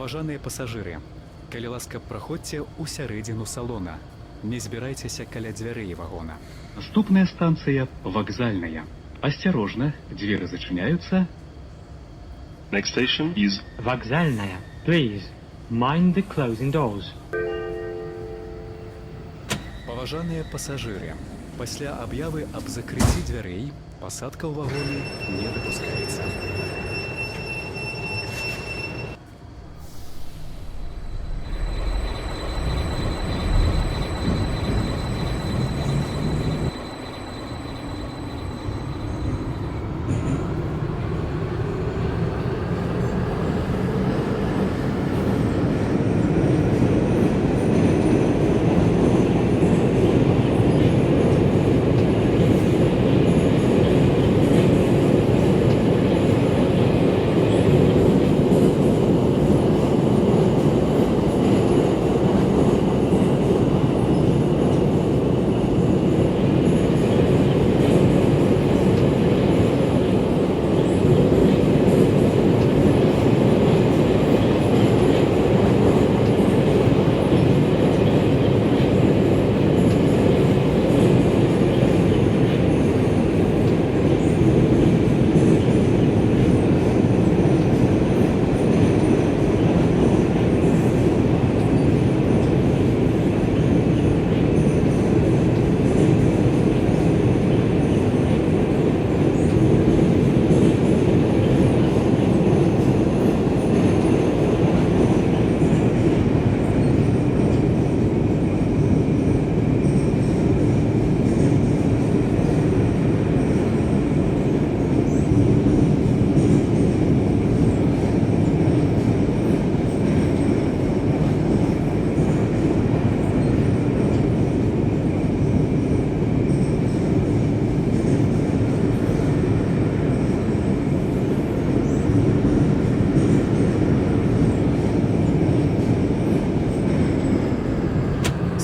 Паважаныя пасажыры, калі ласка, праходзьце ў сярэдзіну салона. Не збірайцеся каля дзвярэй вагона. Наступная станция вокзальная. Осторожно, двери зачиняются. Next station is Вокзальная. Please, mind the closing doors. Паважаныя пасажыры, пасля аб'явы аб закрыцці дзвярэй пасадка ў вагоны не дапускаецца.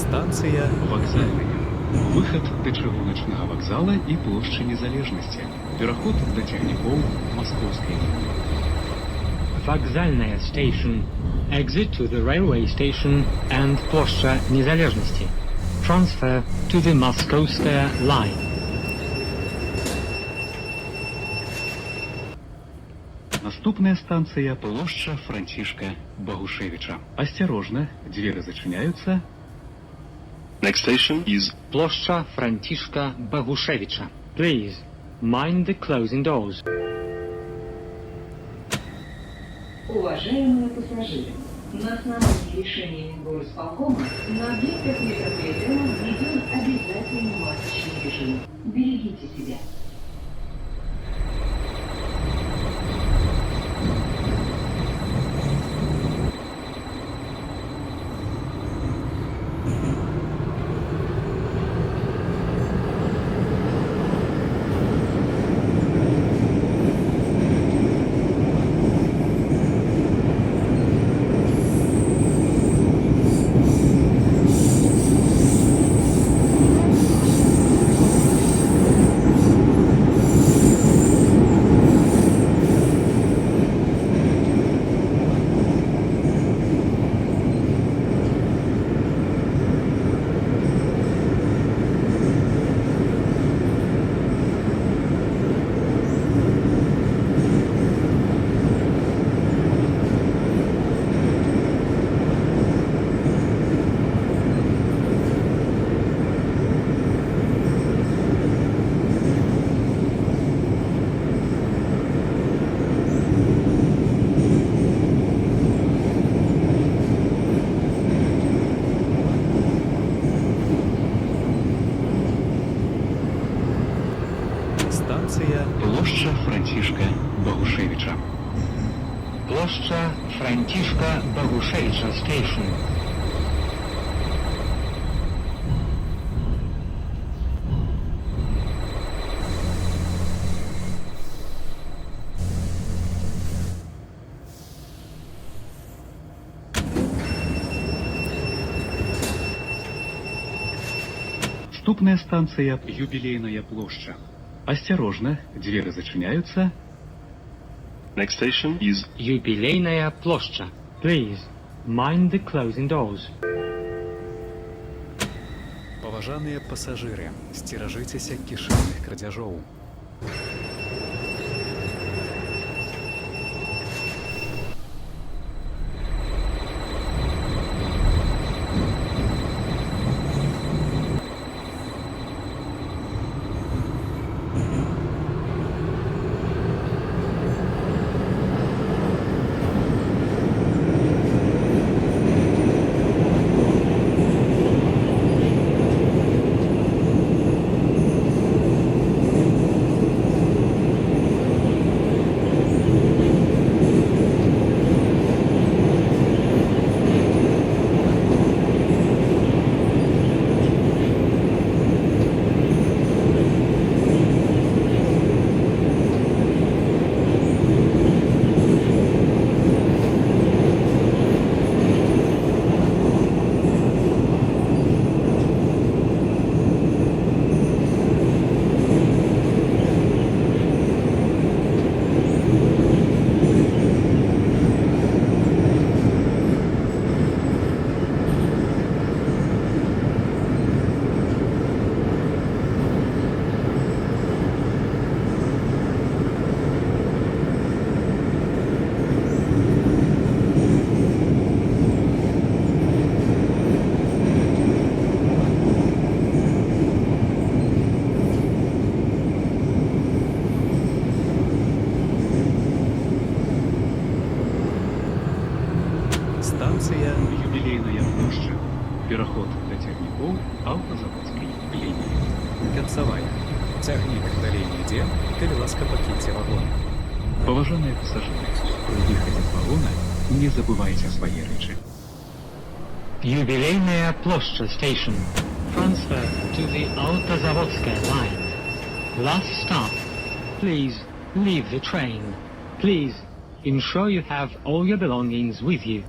Станция Вокзальная. Выход до Чыгуначнага вокзала и площади Незалежности. Переход до цягнікоў Московской линии. Вокзальная station. Exit to the railway station and Площа Незалежности. Transfer to the Moskovskaya line. Наступная станция площадь Франтишка Богушевича. Осторожно, двери зачиняются. next station is Площа Франтишка Богушевича. Please, mind the closing doors. Уважаемые пассажиры, на основании решения Мингорисполкома на объектах метрополитена введен обязательный масочный режим. Берегите себя. станция Площадь Франтишка Богушевича. Площа Франтишка Богушевича station. Наступная станция Юбилейная площадь. Осторожно, двери зачиняются. next station is Юбилейная площадь. Please, mind the closing doors. Паважаныя пасажыры, сцеражыцеся кішэнных крадзяжоў. Станцыя Юбілейная плошча. Пераход да цягнікоў аўтазаводскай лініі. канцавая. Цягнік далей не ідзе, калі ласка пакіньце вагон. Паважаныя пасажыры, пры выхадзе з вагона не забывайце свае рэчы. Юбилейная площадь station. Transfer to the Autozavodskaya line. Last stop. Please leave the train. Please ensure you have all your belongings with you.